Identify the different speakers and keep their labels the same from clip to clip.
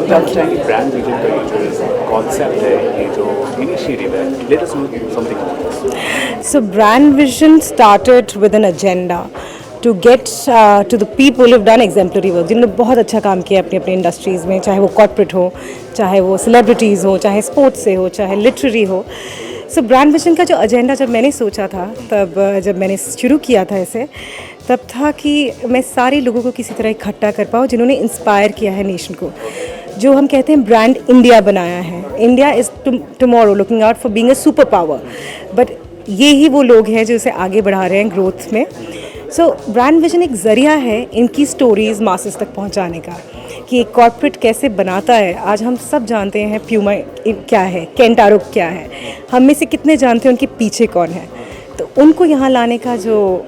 Speaker 1: जानना चाहेंगे brand vision का ये जो कॉन्सेप्ट है, ये जो इनिशिएटिव है, let us know something about this.
Speaker 2: So brand vision started with an agenda to get to the people who've done exemplary work, जिन्होंने बहुत अच्छा काम किया अपनी अपनी इंडस्ट्रीज़ में, चाहे वो कॉर्पोरेट हो, चाहे वो सेलिब्रिटीज़ हो, चाहे स्पोर्ट्स से हो, चाहे लिटरेरी हो। सो ब्रांड विजन का जो एजेंडा जब मैंने सोचा था, तब जब मैंने शुरू किया था इसे, तब था कि मैं सारे लोगों को किसी तरह इकट्ठा कर पाऊँ जिन्होंने इंस्पायर किया है नेशन को। जो हम कहते हैं ब्रांड इंडिया बनाया है, India is tomorrow looking out for being a super power, but ये ही वो लोग हैं जो इसे आगे बढ़ा रहे हैं ग्रोथ में। सो ब्रांड विजन एक ज़रिया है इनकी स्टोरीज़ मासेस तक पहुंचाने का, कि एक कॉर्पोरेट कैसे बनाता है। आज हम सब जानते हैं प्यूमा क्या है, केंटारो क्या है, हम में से कितने जानते हैं उनके पीछे कौन है। तो उनको यहाँ लाने का जो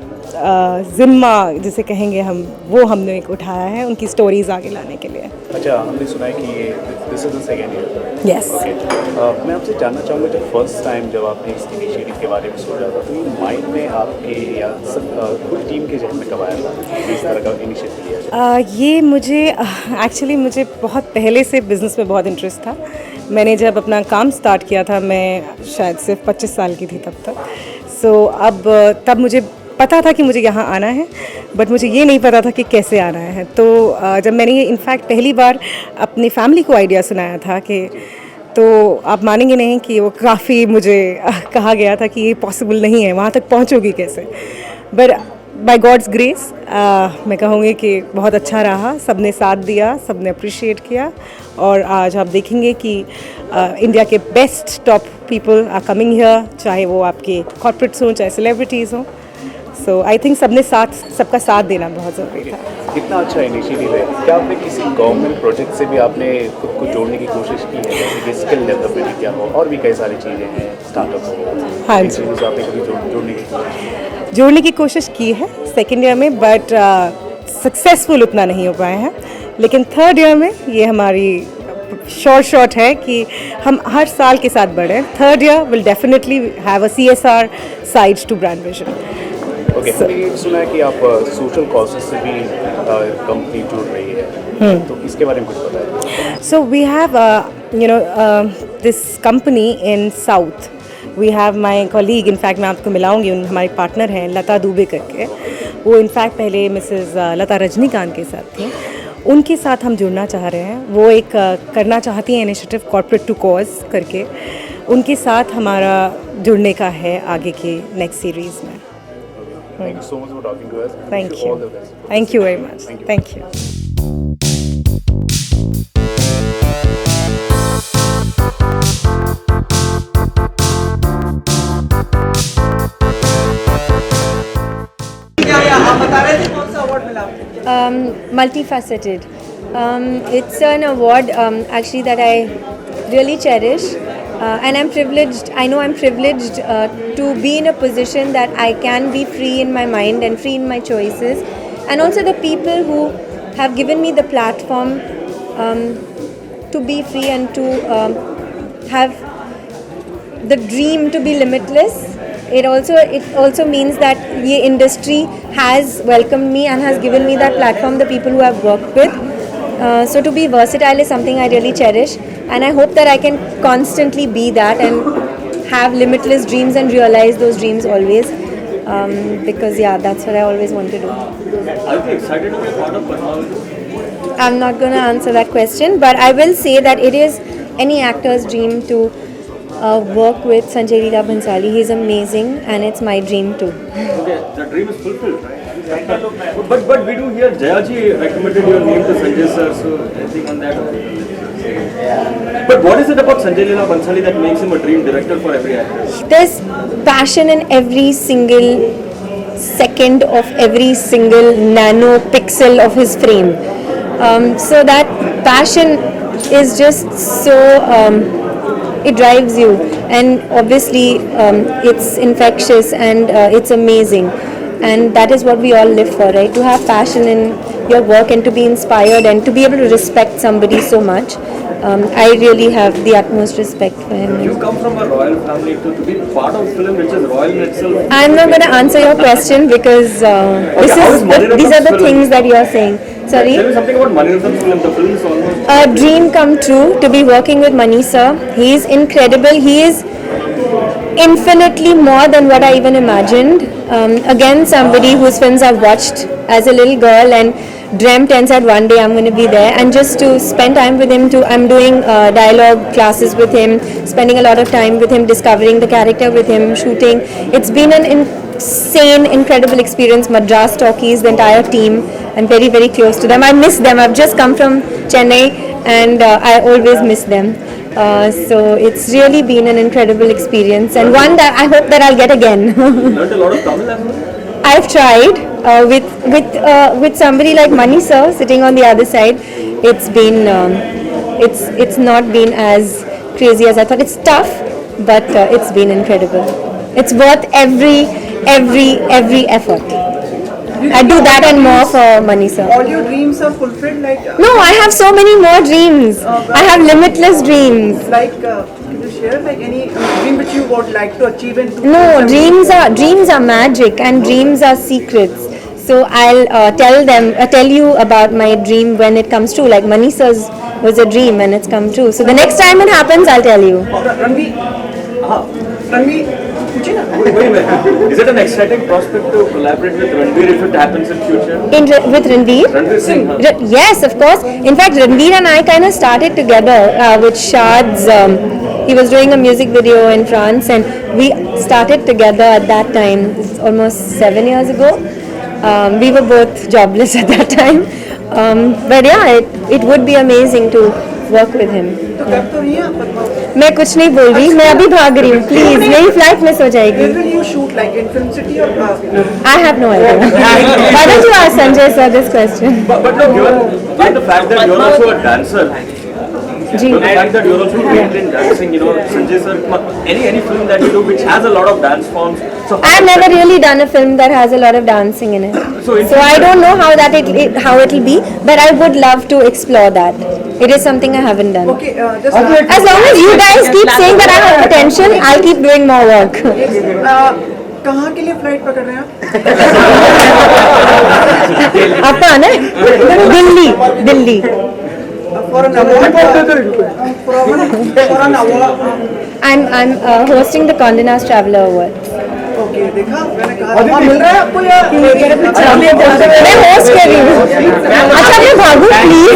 Speaker 2: ज़िम्मा जिसे कहेंगे हम, वो हमने एक उठाया है उनकी स्टोरीज़ आगे लाने के लिए।
Speaker 1: अच्छा, हमने सुना है कि ये this is the second year.
Speaker 2: Yes.
Speaker 1: मैं आपसे जानना चाहूँगा, जब फर्स्ट टाइम जब आपने इस इनिशिएटिव के बारे में सोचा था, तो ये माइंड में आपके या पूरी टीम के जहन में कब आया था इस तरह का इनिशिएटिव लिया जाए?
Speaker 2: ये मुझे एक्चुअली मुझे बहुत पहले से बिज़नेस में बहुत इंटरेस्ट था। मैंने जब अपना काम स्टार्ट किया था, मैं शायद सिर्फ 25 साल की थी तब तक। सो अब तब मुझे पता था कि मुझे यहाँ आना है, बट मुझे ये नहीं पता था कि कैसे आना है। तो जब मैंने ये इनफैक्ट पहली बार अपनी फैमिली को आइडिया सुनाया था कि, तो आप मानेंगे नहीं कि वो काफ़ी मुझे कहा गया था कि ये पॉसिबल नहीं है, वहाँ तक पहुँचोगी कैसे। बट बाय गॉड्स ग्रेस मैं कहूँगी कि बहुत अच्छा रहा, सबने साथ दिया, सबने अप्रिशिएट किया, और आज आप देखेंगे कि इंडिया के best top people are coming here, चाहे वो आपके कॉर्पोरेट्स हों, चाहे सेलिब्रिटीज़ हों। सो आई थिंक सबका साथ देना बहुत ज़रूरी था।
Speaker 1: कितना अच्छा इनिशिएटिव है। क्या आपने किसी गवर्नमेंट प्रोजेक्ट से भी आपने खुद को जोड़ने की कोशिश की है, जैसे कि स्किल डेवलपमेंट क्या हो, और भी कई सारी चीज़ें हैं, स्टार्टअप हो,
Speaker 2: हाँ
Speaker 1: इन
Speaker 2: जी,
Speaker 1: चीज़ों से आपने कभी जोड़ने की कोशिश की है
Speaker 2: सेकेंड ईयर में, बट सक्सेसफुल उतना नहीं हो पाए हैं। लेकिन थर्ड ईयर में ये हमारी शॉर्ट है कि हम हर साल के साथ बढ़ें। Third year will definitely have a CSR side to brand vision.
Speaker 1: Okay, हमने ये सुना है कि आप सोशल कॉजेज से भी कंपनी जुड़ रही है, तो इसके बारे में कुछ बताएं।
Speaker 2: So we have, this company in South. We have my colleague, in fact मैं आपको मिलाऊंगी, हमारी पार्टनर हैं लता दुबे करके। वो इनफैक्ट पहले मिसेस लता रजनीकांत के साथ थी, उनके साथ हम जुड़ना चाह रहे हैं। वो एक करना चाहती हैं इनिशिएटिव कॉर्पोरेट टू कॉज करके, उनके साथ हमारा जुड़ने का है आगे के नेक्स्ट सीरीज़ में।
Speaker 1: Thank you so much for talking to us.
Speaker 2: Thank
Speaker 1: Wish you
Speaker 2: you.
Speaker 1: all the best.
Speaker 2: Thank you very much.
Speaker 1: Thank you.
Speaker 2: Thank you.
Speaker 3: Multifaceted. It's an award actually that I really cherish, and I'm privileged. I know I'm privileged to be in a position that I can be free in my mind and free in my choices, and also the people who have given me the platform to be free and to have the dream to be limitless. It also means that the industry has welcomed me and has given me that platform, the people who I've worked with. So to be versatile is something I really cherish, and I hope that I can constantly be that and have limitless dreams and realize those dreams always. Because that's what I always want to do.
Speaker 4: Are you excited to be a part of Padmavat?
Speaker 3: I'm not going to answer that question, but I will say that it is any actor's dream to work with Sanjay Leela Bhansali. He's amazing, and it's my dream too.
Speaker 4: Okay, the dream is fulfilled, right? But we do hear Jayaji recommended your name to Sanjay sir, so anything on that? But what is it about Sanjay Leela Bhansali that makes him a dream director for every actor?
Speaker 3: There's passion in every single second of every single nano pixel of his frame. So that passion is just so, it drives you, and obviously it's infectious and it's amazing, and that is what we all live for, right? To have passion in your work and to be inspired and to be able to respect somebody so much. I really have the utmost respect for him.
Speaker 4: You come from a royal family to be part of film which is royal in itself.
Speaker 3: I'm not going to answer your question because
Speaker 4: how is Mani
Speaker 3: these are the
Speaker 4: Ratnam's film?
Speaker 3: things that you're saying. Sorry.
Speaker 4: Tell me something about Mani Ratnam's film. The film is almost.
Speaker 3: A dream come true to be working with Mani sir. He is incredible. He is infinitely more than what I even imagined. Again, somebody whose films I've watched as a little girl and dreamt and said one day I'm going to be there, and just to spend time with him. I'm doing dialogue classes with him, spending a lot of time with him, discovering the character with him, shooting. It's been an insane, incredible experience. Madras Talkies, the entire team, I'm very, very close to them. I miss them. I've just come from Chennai and I always miss them. So it's really been an incredible experience, and one that I hope that I'll get again.
Speaker 4: Learned a lot of Tamil as well.
Speaker 3: I've tried with somebody like Mani sir sitting on the other side. It's been it's not been as crazy as I thought. It's tough, but it's been incredible. It's worth every effort. I do that and more for Mani sir.
Speaker 5: All your dreams are fulfilled, like
Speaker 3: No, I have so many more dreams. I have limitless dreams.
Speaker 5: can you share like any dream which you would like to achieve in?
Speaker 3: No, dreams are magic and dreams are secrets. So I'll tell you about my dream when it comes true. Like Mani sir's was a dream and it's come true. So the next time it happens, I'll tell you.
Speaker 5: Ranveer, पूछिए ना.
Speaker 4: Wait a minute. Is it an exciting prospect to collaborate with Ranveer if it happens in future?
Speaker 3: With Ranveer?
Speaker 4: Ranveer Singh.
Speaker 3: Yes, of course. In fact, Ranveer and I kind of started together with Shad's. He was doing a music video in France, and we started together at that time. It's almost 7 years ago. We were both jobless at that time. But yeah, it would be amazing to work with him.
Speaker 5: तो कब तो नहीं है पद्मा?
Speaker 3: मैं कुछ नहीं बोल रही, मैं अभी भाग रही हूँ. प्लीज, मेरी फ्लाइट मिस हो जाएगी.
Speaker 5: Where will you shoot, like in Film City or?
Speaker 3: I have no idea. Why don't you ask Sanjay sir this question?
Speaker 4: But no, given the fact that you're also a dancer,
Speaker 3: ji.
Speaker 4: the fact that you're also trained in dancing, Sanjay sir, any film that you do which has a lot of dance forms. So
Speaker 3: I've never really done a film that has a lot of dancing in it.
Speaker 4: So
Speaker 3: I don't know how it'll be, but I would love to explore that. It is something I haven't done.
Speaker 5: Okay, just
Speaker 3: As long as you guys keep saying that I have potential, I'll keep doing more work.
Speaker 5: कहाँ के लिए flight पकड़ रहे हैं आप?
Speaker 3: आपका आना है? Delhi.
Speaker 5: For an award. For an award.
Speaker 3: I'm hosting the Condé Nast Traveler Award.
Speaker 5: Okay, देखा मैंने कहा मिल रहा है आपको या?
Speaker 3: मैं होस्ट कर रही हूँ. अच्छा मैं भागूं प्लीज.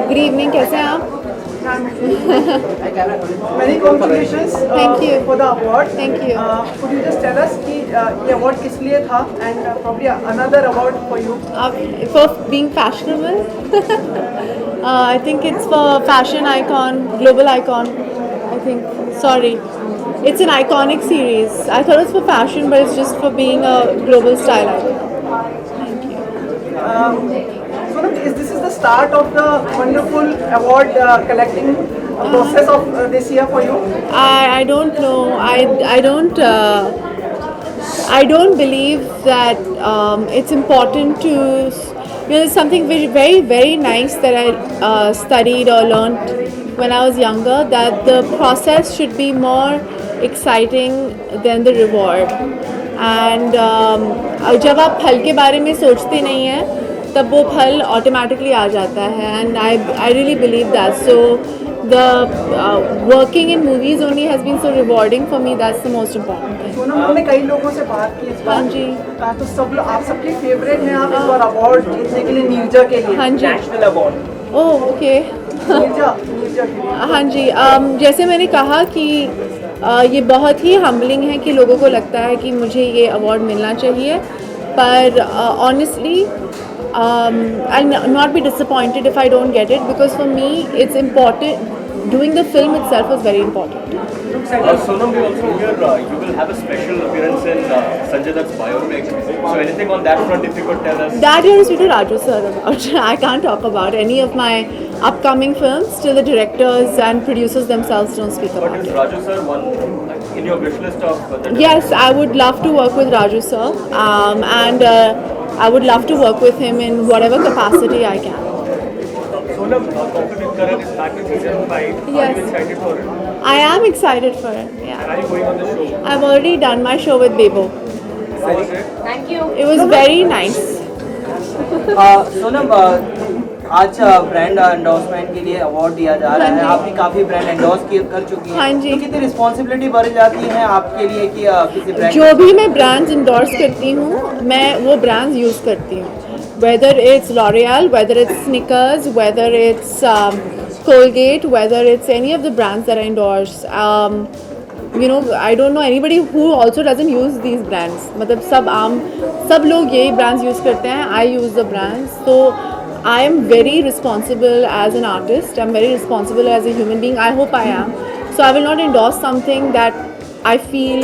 Speaker 6: गुड इवनिंग, कैसे हैं आप?
Speaker 5: Many congratulations.
Speaker 6: Thank you.
Speaker 5: For the award.
Speaker 6: Thank you.
Speaker 5: Could you just tell us कि ये award किस लिए था and probably another award for you?
Speaker 6: For being fashionable. I think it's for fashion icon, global icon. I think. Sorry. It's an iconic series. I thought it was for fashion, but it's just for being a global style icon. Thank you.
Speaker 5: Sonam, this is the start of the wonderful award collecting process of this year for you?
Speaker 6: I don't know. I don't believe that it's important to there's something very, very, very nice that I studied or learned when I was younger, that the process should be more exciting than the reward. And जब आप फल के बारे में सोचते नहीं हैं तब वो फल ऑटोमेटिकली आ जाता है. And I really believe that. So the working in movies only has been so rewarding for me. That's the most important thing.
Speaker 5: Sonam, हमने कई लोगों से बात की इस बार.
Speaker 6: हाँ जी.
Speaker 5: तो सब लोग, आप सबके फेवरेट हैं. आप इस बार अवार्ड जीतने के लिए नीरजा के लिए.
Speaker 6: हाँ जी.
Speaker 5: National award.
Speaker 6: Oh okay.
Speaker 5: Neerja के लिए.
Speaker 6: हाँ जी. जैसे मैंने कहा कि ये बहुत ही हम्बलिंग है कि लोगों को लगता है कि मुझे ये अवार्ड मिलना चाहिए, पर honestly I'll not be disappointed if I don't get it, because for me it's important. Doing the film itself was very important.
Speaker 4: Sonam, we also hear you will have a special appearance in Sanjay Dutt's biopic. So anything on that front, if you could tell us?
Speaker 6: That you have to speak to Raju sir about. I can't talk about any of my upcoming films till the directors and producers themselves don't speak
Speaker 4: But
Speaker 6: about
Speaker 4: is
Speaker 6: it.
Speaker 4: Raju sir one in your wish list of the
Speaker 6: Yes, I would love to work with Raju sir, and I would love to work with him in whatever capacity I can.
Speaker 4: Sonam, Competitive Karan is back in season 5. Are
Speaker 6: Yes.
Speaker 4: you excited for it?
Speaker 6: I am excited for it. Yeah.
Speaker 4: Are you going on the show?
Speaker 6: I've already done my show with Bebo.
Speaker 4: How was it?
Speaker 6: It was very nice.
Speaker 7: Sonam, आज brand endorsement के लिए award दिया जा रहा
Speaker 6: हाँ
Speaker 7: है.
Speaker 6: जी.
Speaker 7: आपने काफी ब्रांड एंडोर्स कर चुकी हैं.
Speaker 6: हाँ जी.
Speaker 7: तो कितनी रिस्पॉन्सिबिलिटी बढ़ जाती है आपके लिए कि किसी ब्रांड
Speaker 6: जो भी मैं ब्रांड्स इंडोर्स करती हूँ, मैं वो ब्रांड्स यूज़ करती हूँ. Whether it's L'Oreal, whether it's Snickers, whether it's Colgate, whether it's any of the brands that I endorse. You know, I don't know anybody who also doesn't use these brands. मतलब सब लोग यही brands use करते हैं. I use the brands. So I am very responsible as an artist. I'm very responsible as a human being. I hope I am. So I will not endorse something that I feel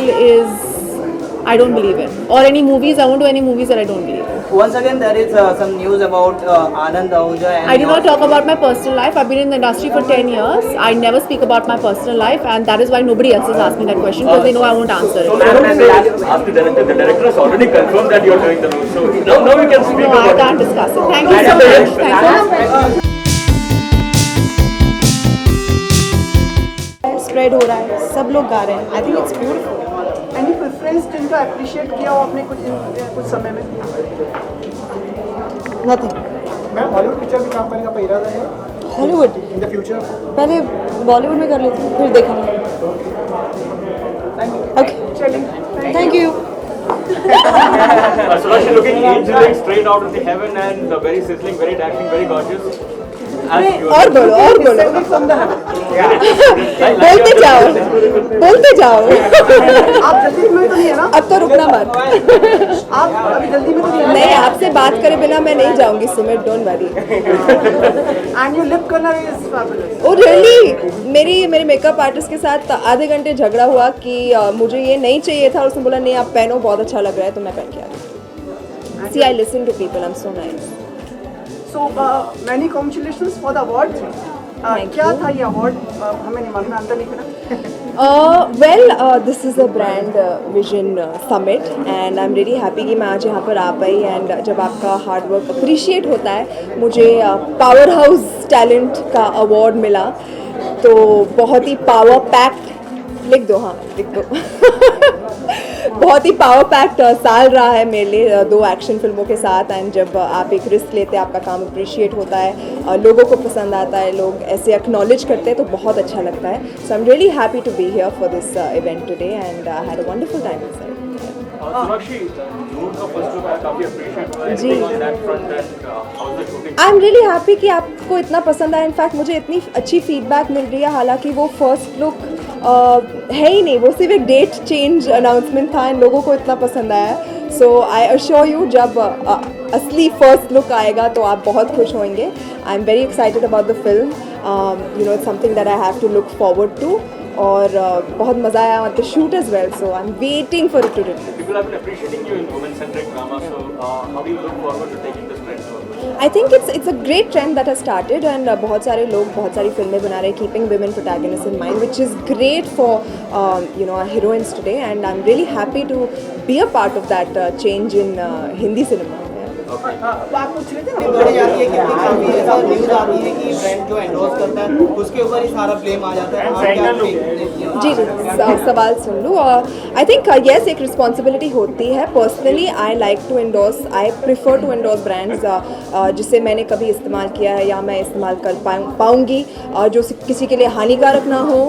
Speaker 6: I don't believe in. Or any movies. I won't do any movies that I don't believe in.
Speaker 7: Once again, there is some news about Anand Ahuja. And
Speaker 6: I do not talk about my personal life. I've been in the industry for 10 years. I never speak about my personal life, and that is why nobody else has asked me that question, because they know I won't answer
Speaker 4: So
Speaker 6: it.
Speaker 4: Sonam, ask the director. The director has already confirmed that you're doing the role. So now we can speak
Speaker 6: No, I
Speaker 4: about
Speaker 6: can't
Speaker 4: it.
Speaker 6: discuss it. Thank you so much. Thank you.
Speaker 2: Spread हो रहा है, सब लोग गा रहे हैं. आई think it's beautiful.
Speaker 5: Any preference जिनका appreciate किया हो आपने कुछ समय में?
Speaker 2: नथिंग.
Speaker 5: मैम, हॉलीवुड पिक्चर में काम करने का इरादा है
Speaker 2: हॉलीवुड
Speaker 5: इन द फ्यूचर?
Speaker 2: पहले बॉलीवुड में कर लेते हैं, फिर देखेंगे. Okay, thank you.
Speaker 4: Sonakshi looking angelic straight out of the heaven and very sizzling, very dashing, very gorgeous. As you
Speaker 2: और बोलो, और बोलो. बोलते जाओ, बोलते जाओ.
Speaker 5: आप जल्दी में तो नहीं है ना?
Speaker 2: अब तो रुकना मत.
Speaker 5: आप अभी जल्दी में तो नहीं है?
Speaker 2: नहीं, आपसे बात करे बिना मैं नहीं जाऊंगी Sumit, don't worry.
Speaker 5: And your lip colour is fabulous.
Speaker 2: Oh really? मेरे मेकअप आर्टिस्ट के साथ आधे घंटे झगड़ा हुआ कि मुझे ये नहीं चाहिए था, और उसने बोला नहीं आप पहनो, बहुत अच्छा लग रहा है, तो मैं पहन के आ गई. See I listen to people, I am so nice.
Speaker 5: So many congratulations for the award. क्या था ये अवार्ड? हमें नहीं मालूम, अंतर नहीं पता.
Speaker 2: Well, this is a brand vision summit, and I'm really happy कि मैं आज यहाँ पर आ पाई. एंड जब आपका हार्ड वर्क अप्रिशिएट होता है, मुझे पावर हाउस टैलेंट का अवार्ड मिला, तो बहुत ही पावर पैक्ड, लिख दो, हाँ लिख दो. बहुत ही पावर पैक्ड साल रहा है मेरे लिए, 2 एक्शन फिल्मों के साथ. एंड जब आप एक रिस्क लेते हैं, आपका काम अप्रिशिएट होता है, लोगों को पसंद आता है, लोग ऐसे एक्नॉलेज करते हैं, तो बहुत अच्छा लगता है. So I am really happy to be here for this event today, and I had a wonderful time inside.
Speaker 4: Sonakshi, Noor का first look आया, काफी appreciate हुआ.
Speaker 2: जी.
Speaker 4: Anything on that front and how's the shooting?
Speaker 2: I am really happy कि आपको इतना पसंद आया. इनफैक्ट मुझे इतनी अच्छी फीडबैक मिल रही है, हालांकि वो फर्स्ट लुक है ही नहीं, वो सिर्फ एक डेट चेंज अनाउंसमेंट था, इन लोगों को इतना पसंद आया. सो आई अश्योर यू, जब असली फर्स्ट लुक आएगा तो आप बहुत खुश होंगे. I am very excited about the film. You know, it's something that I have to look forward to, और बहुत मज़ा आया on the shoot as well. So I am waiting for it to release.
Speaker 4: People have been appreciating you in women-centric drama. So how do you look forward to taking this trend forward?
Speaker 2: I think it's a great trend that has started, and बहुत सारे लोग बहुत सारी फिल्में बना रहे हैं, keeping women protagonist in mind, which is great for you know our heroines today. And I am really happy to be a part of that change in Hindi cinema.
Speaker 5: बात पूछ रहे थे ना।
Speaker 7: बढ़ जाती है क्योंकि काफी ऐसा न्यूज आती है कि ब्रांड जो एंडोर्स करता है उसके ऊपर ही सारा ब्लेम आ जाता है। आप क्या देखती हैं?
Speaker 8: जी सवाल सुन लूँ। आई थिंक येस एक रिस्पॉन्सिबिलिटी होती है। Personally I like to endorse, I prefer to endorse brands जिसे मैंने कभी इस्तेमाल किया है या मैं इस्तेमाल कर पाऊँगी, जो किसी के लिए हानिकारक ना हो,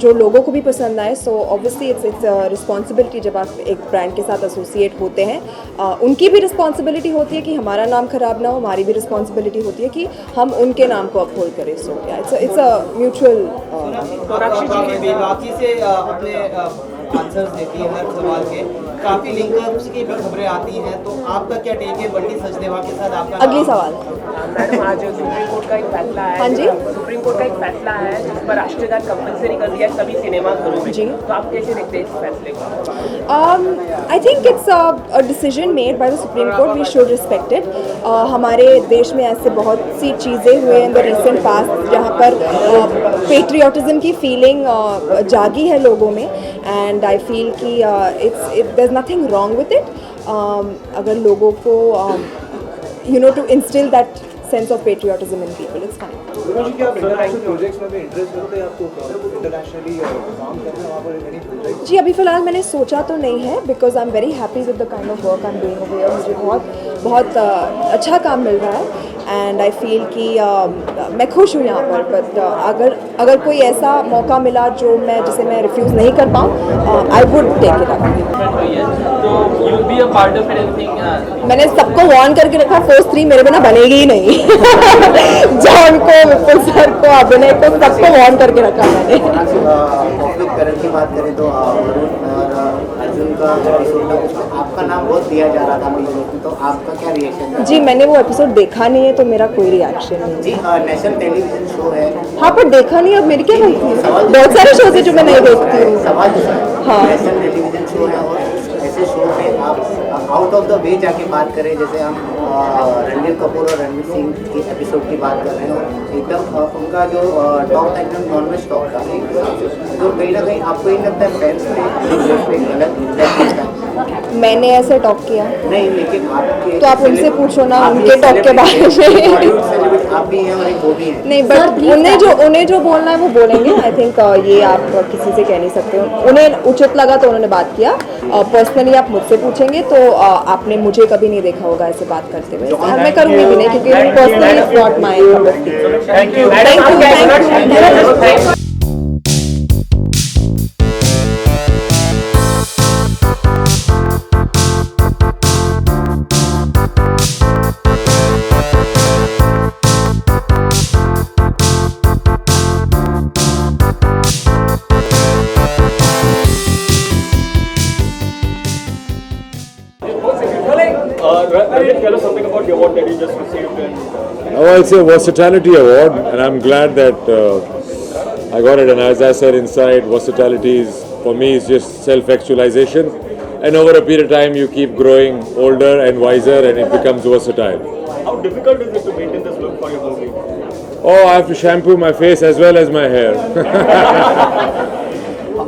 Speaker 8: जो लोगों को भी पसंद आए। सो ऑब्वियसली इट्स रिस्पॉन्सिबिलिटी जब आप एक ब्रांड के साथ एसोसिएट होते हैं, उनकी भी रिस्पॉन्सिबिलिटी होती है कि हमारा नाम खराब ना हो, हमारी भी रिस्पॉन्सिबिलिटी होती है कि हम उनके नाम को अपहोल्ड करें। So it's a mutual.
Speaker 7: बाकी से अपने आंसर्स देती है हर सवाल के, काफी लिंकअप्स की भी खबरें आती हैं, तो आपका क्या टेक है बंटी सचदेवा के साथ? आपका
Speaker 8: अगली सवाल।
Speaker 9: मैडम आज सुप्रीम कोर्ट का एक फैसला है।
Speaker 8: हाँ जी।
Speaker 9: सुप्रीम कोर्ट का एक फैसला है जिस पर राष्ट्रीय गान कंपलसरी कर दिया है सभी सिनेमा घरों में।
Speaker 8: जी।
Speaker 9: तो आप कैसे देखते हैं इस फैसले को?
Speaker 8: I think it's a decision made by the supreme court, we should respect it. हमारे देश में ऐसे बहुत सी चीज़ें हुए इन द रिसेंट पास्ट जहाँ पर पेट्रियाटिज्म की फीलिंग जागी है लोगों में, एंड आई फील कि there is nothing wrong with it. अगर लोगों को to instil that sense of patriotism in people, it's fine.
Speaker 10: क्या आप इंटरनेशनल प्रोजेक्ट्स में भी इंटरेस्ट रखते हैं? आपको इंटरनेशनली काम करना वहाँ पर एनी प्रोजेक्ट?
Speaker 8: जी अभी फ़िलहाल मैंने सोचा तो नहीं है, because I am very happy with the kind of work I am doing over here. मुझे बहुत अच्छा काम मिल रहा है, एंड आई फील कि मैं खुश हूँ यहाँ पर। बट अगर कोई ऐसा मौका मिला जिसे मैं रिफ्यूज़ नहीं कर पाऊँ, I would take it up.
Speaker 9: तो you be a part of anything?
Speaker 8: मैंने सबको वार्न करके रखा, फोर्स 3 मेरे बिना बनेगी ही नहीं। जॉन को, विपुल सर को, अभिनय को, सबको वार्न करके रखा मैंने।
Speaker 11: पब्लिक करंट की बात करें तो वरुण और अर्जुन का एपिसोड था, उसमें आपका नाम बहुत दिया जा रहा था टीजर में, तो आपका क्या रिएक्शन था?
Speaker 8: जी मैंने वो एपिसोड देखा नहीं है, तो मेरा कोई रिएक्शन नहीं।
Speaker 11: जी नेशनल टेलीविजन शो है।
Speaker 8: हाँ पर देखा नहीं, अब मेरी क्या गलती है? बहुत सारे शोज है जो मैं नहीं देखती हूँ।
Speaker 11: सवाल
Speaker 8: हाँ।
Speaker 11: नेशनल टेलीविजन शो है और ऐसे शो में आप आउट ऑफ द वे जाके बात करें, जैसे हम रणबीर कपूर और रणवीर सिंह की एपिसोड की बात कर रहे हैं, एकदम उनका जो टॉक था एकदम नॉनवेज टॉक था, तो कहीं ना कहीं आपको ये लगता है फैंस पे गलत इम्पैक्ट होता है?
Speaker 8: मैंने ऐसे टॉक किया
Speaker 11: नहीं, लेकिन आपके
Speaker 8: तो आप उनसे पूछो ना उनके टॉक के बारे में।
Speaker 11: आप भी हैं और एक वो भी है।
Speaker 8: नहीं, बट उन्हें जो बोलना है वो बोलेंगे। आई थिंक ये आप किसी से कह नहीं सकते। उन्हें उचित लगा तो उन्होंने बात किया। पर्सनली आप मुझसे पूछेंगे तो आपने मुझे कभी नहीं देखा होगा ऐसे बात करते हुए, और मैं करूँगी भी नहीं, क्योंकि personally is not my cup of T.
Speaker 9: Thank you.
Speaker 8: Thank you.
Speaker 4: Tell us something about the award that you just received.
Speaker 12: Well, it's a versatility award, and I'm glad that I got it. And as I said inside, versatility is, for me, is just self-actualization. And over a period of time, you keep growing older and wiser, and it becomes versatile.
Speaker 4: How difficult is it to maintain this look for your movie?
Speaker 12: Oh, I have to shampoo my face as well as my hair.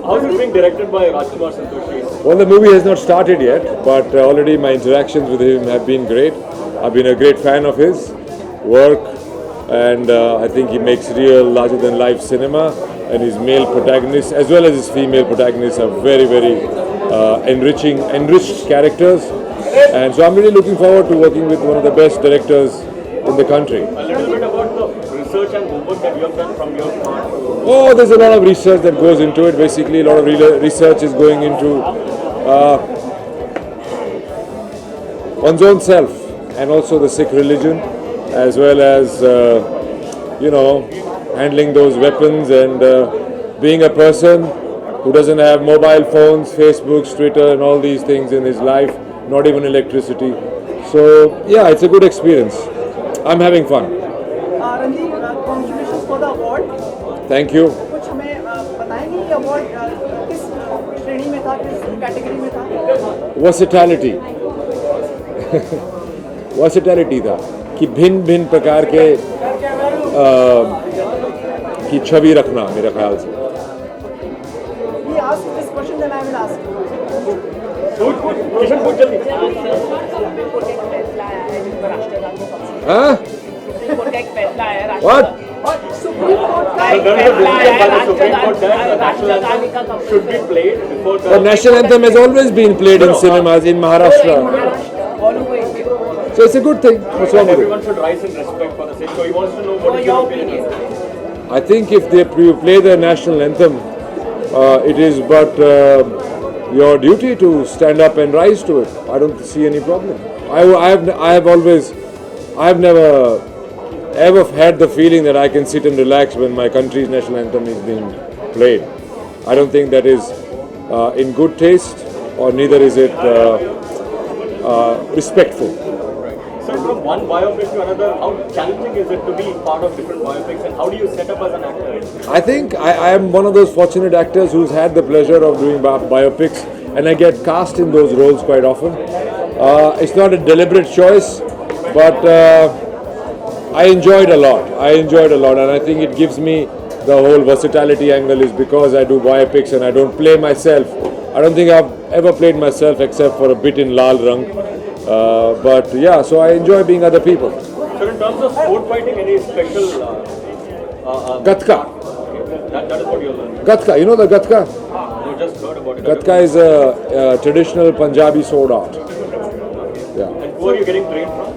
Speaker 4: How is it being directed by Rajkumar Santoshi?
Speaker 12: Well, the movie has not started yet, but already my interactions with him have been great. I've been a great fan of his work, and I think he makes real larger-than-life cinema, and his male protagonists as well as his female protagonists are very, very enriched characters, and so I'm really looking forward to working with one of the best directors in the country.
Speaker 4: A little bit about the research and homework that you have done from your part.
Speaker 12: Oh, there's a lot of research that goes into it. Basically, a lot of research is going into one's own self, and also the Sikh religion, as well as handling those weapons and being a person who doesn't have mobile phones, Facebooks, Twitter, and all these things in his life, not even electricity. So yeah, it's a good experience. I'm having fun.
Speaker 5: Randeep, congratulations for the award.
Speaker 12: Thank you.
Speaker 5: कुछ हमें बताएंगे ये award किस श्रेणी में था, किस category में था?
Speaker 12: वर्सेटैलिटी था कि भिन्न भिन्न प्रकार के की छवि रखना, मेरे ख्याल से।
Speaker 5: He asked this question, then I will ask you.
Speaker 12: हाँ? What?
Speaker 4: should be played before
Speaker 12: The national anthem has always been played in cinemas in Maharashtra. So it's a good thing. What's wrong with it?
Speaker 4: everyone should rise in respect for the same. So he wants to know what is your opinion.
Speaker 12: I think if they play the national anthem, it is but your duty to stand up and rise to it. I don't see any problem. I have never ever had the feeling that I can sit and relax when my country's national anthem is being played. I don't think that is in good taste, or neither is it respectful.
Speaker 4: So from one biopic to another, how challenging is it to be part of different biopics, and how do you set up as an actor?
Speaker 12: I think I am one of those fortunate actors who's had the pleasure of doing biopics, and I get cast in those roles quite often. It's not a deliberate choice, but I enjoyed a lot. And I think it gives me the whole versatility angle is because I do biopics and I don't play myself. I don't think I've ever played myself except for a bit in Lal Rang. But yeah, so I enjoy being other people.
Speaker 4: So in terms of sport fighting, any special?
Speaker 12: Gatka.
Speaker 4: That is what you're learning.
Speaker 12: Gatka, you know the Gatka?
Speaker 4: You just heard about it.
Speaker 12: Gatka is a traditional Punjabi sword art. Yeah.
Speaker 4: And who are you getting trained from?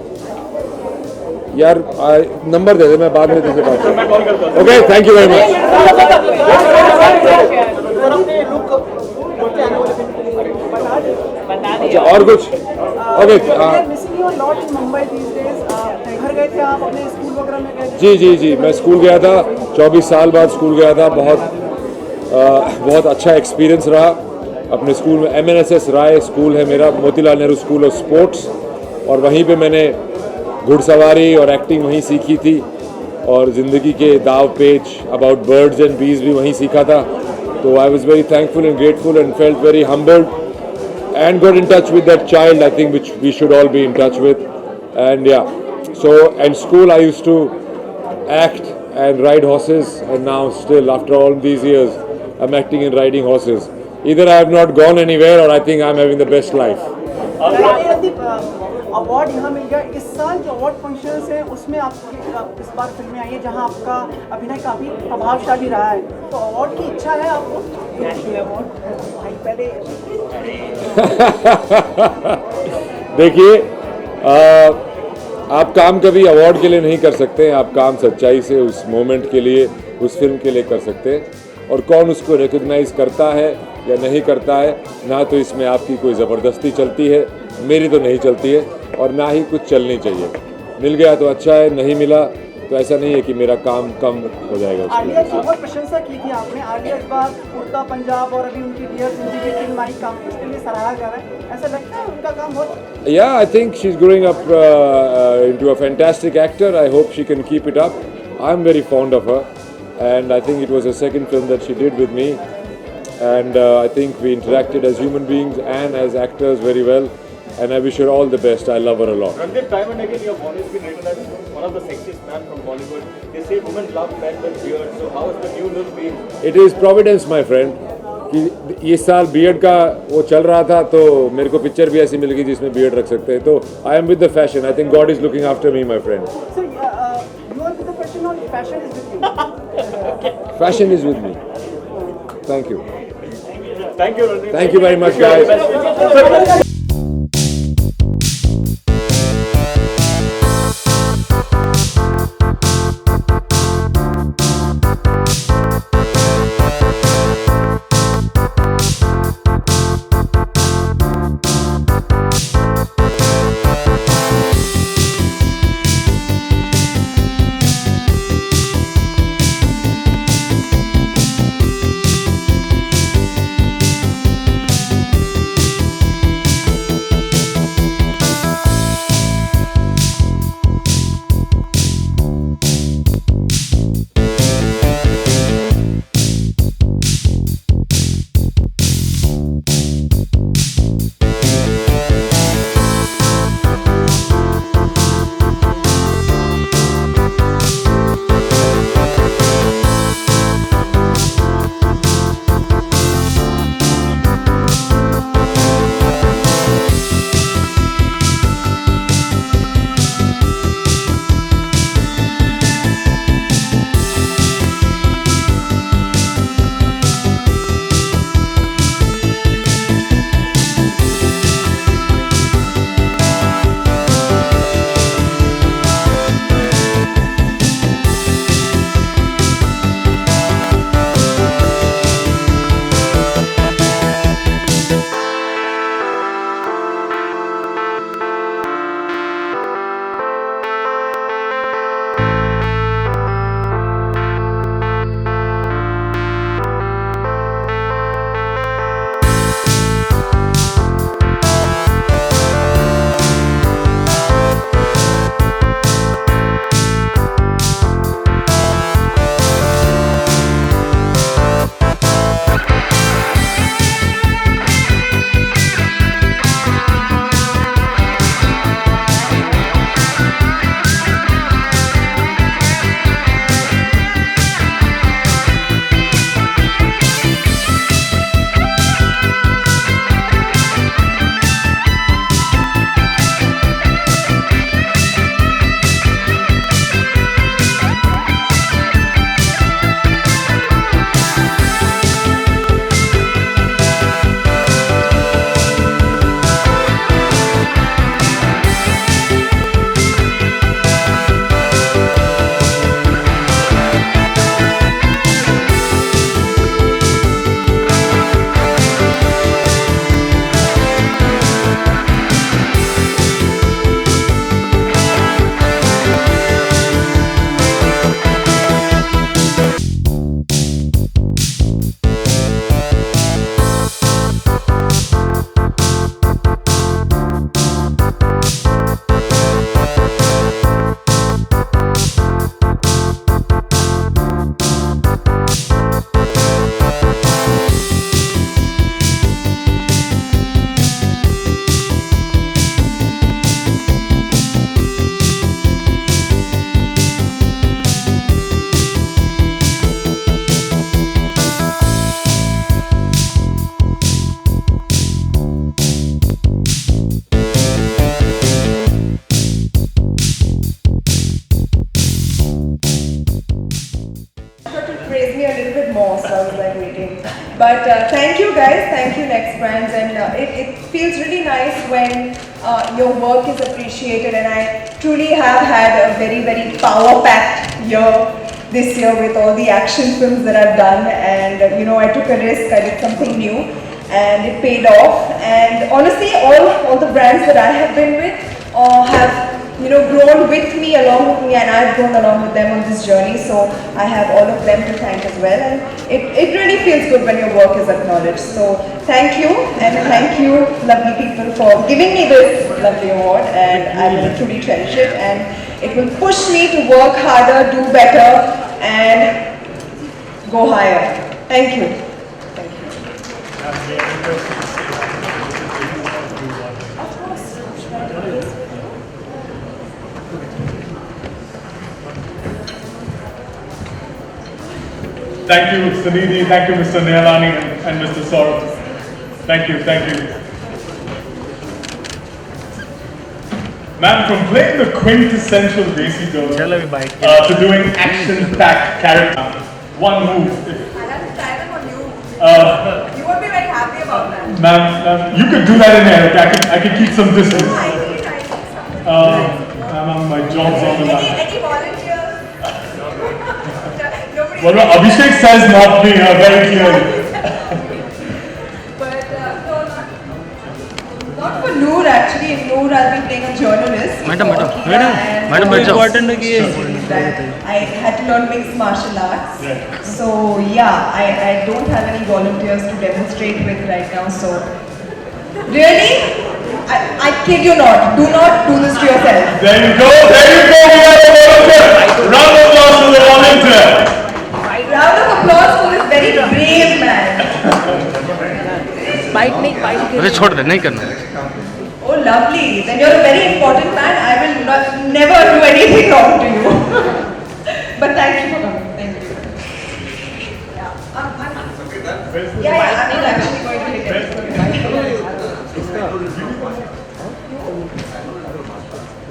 Speaker 12: यार number दे दे मैं बाद में तुझसे बात
Speaker 4: मैं call करता हूँ.
Speaker 12: Okay thank you very much अच्छा और कुछ okay
Speaker 5: missing your lot in Mumbai these days. घर गए थे आप अपने स्कूल वगैरह में गए थे?
Speaker 12: जी मैं स्कूल गया था 24 साल बाद स्कूल गया था बहुत अच्छा एक्सपीरियंस रहा अपने स्कूल में MNSS राय स्कूल है मेरा Motilal Nehru school of sports और वहीं पे मैंने घुड़सवारी और एक्टिंग वहीं सीखी थी और ज़िंदगी के दाव पेच अबाउट बर्ड्स एंड बीज भी वहीं सीखा था तो I was very thankful and grateful and felt very humbled and got in touch with that child I think which we should all be in touch with and yeah so in school I used to act and ride horses and now still after all these years I'm acting and riding horses either I have not gone anywhere or I think I'm having the best life
Speaker 5: award यहाँ मिल गया इस साल जो award functions हैं उसमें आप इस बार फिल्में आई है जहाँ आपका अभिनय काफ़ी प्रभावशाली रहा है तो अवार्ड की इच्छा है आपको पहले
Speaker 12: देखिए आप काम कभी अवार्ड के लिए नहीं कर सकते आप काम सच्चाई से उस मोमेंट के लिए उस फिल्म के लिए कर सकते हैं और कौन उसको रिकग्नाइज करता है या नहीं करता है ना तो इसमें आपकी कोई ज़बरदस्ती चलती है मेरी तो नहीं चलती है और ना ही कुछ चलनी चाहिए मिल गया तो अच्छा है नहीं मिला तो ऐसा नहीं है कि मेरा काम कम हो जाएगा
Speaker 5: आलिया की बहुत प्रशंसा की थी आपने आलिया इस बार उड़ता पंजाब और अभी उनकी डियर जिंदगी फिल्म आई काम उसके लिए सराहा जा रहा है ऐसा लगता है उनका काम बहुत
Speaker 12: Yeah, I think she's growing up into a fantastic actor. I hope she can keep it up. I'm very fond of her, and I think it was the second film that she did with me, and I think we interacted as human beings and as actors very well. And I wish her all the best. I love her a lot.
Speaker 4: Ranveer, time and again, you have always been written as one of the sexiest men from Bollywood. They say women love men with beard. So how has the new look been?
Speaker 12: It is providence, my friend. कि इस साल beard का वो चल रहा था तो मेरे को पिक्चर भी ऐसी मिल गई जिसमें बियर्ड रख सकते हैं तो I am with the fashion I think God is looking after me my friend
Speaker 5: So, you are with the fashion or fashion is with you?
Speaker 12: Fashion is with me thank you
Speaker 4: Thank you, Ranveer.
Speaker 12: Thank you very much guys
Speaker 8: praise me a little bit more, so I was like waiting. But thank you guys, thank you Next Brands, and it feels really nice when your work is appreciated, and I truly have had a very, very power-packed year this year with all the action films that I've done, and you know, I took a risk, I did something new, and it paid off. And honestly, all the brands that I have been with have, you know, grown with me, along with me, and I've grown along with them on this journey. So I have all of them to thank as well, and it really feels good when your work is acknowledged. So thank you, and thank you, lovely people, for giving me this lovely award, and I will truly cherish it, and it will push me to work harder, do better, and go higher. Thank you.
Speaker 13: Thank you, Mr. Nidhi. Thank you, Mr. Nehalani and Mr. Saurabh. Thank you, thank you. Ma'am, from playing the quintessential Desi girl to doing action-packed character, one move.
Speaker 8: I'll have to try them on you.
Speaker 13: Uh,
Speaker 8: You won't be very happy about that.
Speaker 13: Ma'am, you could do that in there. I can keep some distance. Ma'am, my job's on the line.
Speaker 8: Any volunteers?
Speaker 13: Well, no, Abhishek says not me, very clearly.
Speaker 8: But no, not for Noor actually. In Noor, I'll be playing a journalist. Madam, important I had to learn mixed martial arts.
Speaker 13: Yeah.
Speaker 8: So yeah, I don't have any volunteers to demonstrate with right now. So really, I kid you not. Do not do this to yourself.
Speaker 13: There you go, we have a volunteer. Round of applause for the volunteer.
Speaker 8: Round of applause for this very brave man.
Speaker 14: अरे छोड़ दे नहीं करना
Speaker 8: Oh, lovely. Then you're a very important man. I will never do anything wrong to you. But thank you for coming. Thank you. Yeah, I'm not actually going to hit it.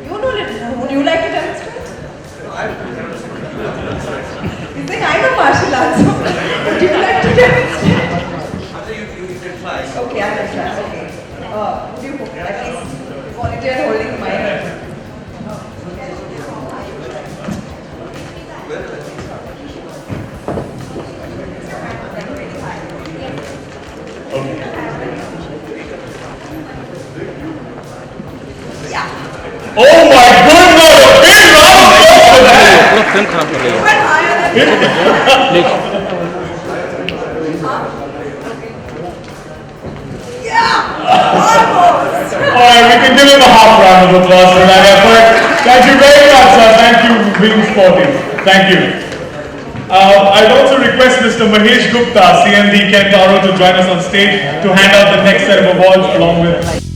Speaker 8: You know it. Would you like to demonstrate? You think I know martial arts? Would you like to demonstrate? Okay, I will try. Okay. Would you at least volunteer holding the mic?
Speaker 13: Oh my goodness! A big round of applause for that!
Speaker 14: पूरा film खराब कर देगा
Speaker 13: Alright, we can give him a half round of applause for that effort. Thank you very much, sir. Thank you for being sporty. Thank you. I'd also request Mr. Mahesh Gupta, CMD Kentaro, to join us on stage to hand out the next set of awards along with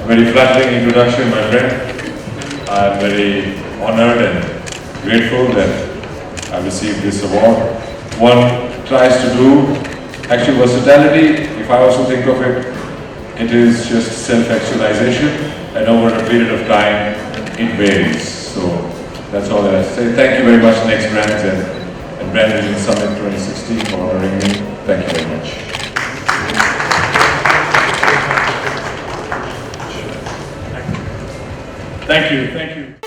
Speaker 12: very flattering introduction, my friend. I'm very honored and grateful that I received this award. One tries to do actual versatility. If I also think of it, it is just self-actualization, and over a period of time, it varies. So that's all that I say. Thank you very much, Next Brands and Brand Vision Summit 2016 for honoring me. Thank you very much.
Speaker 13: Thank you.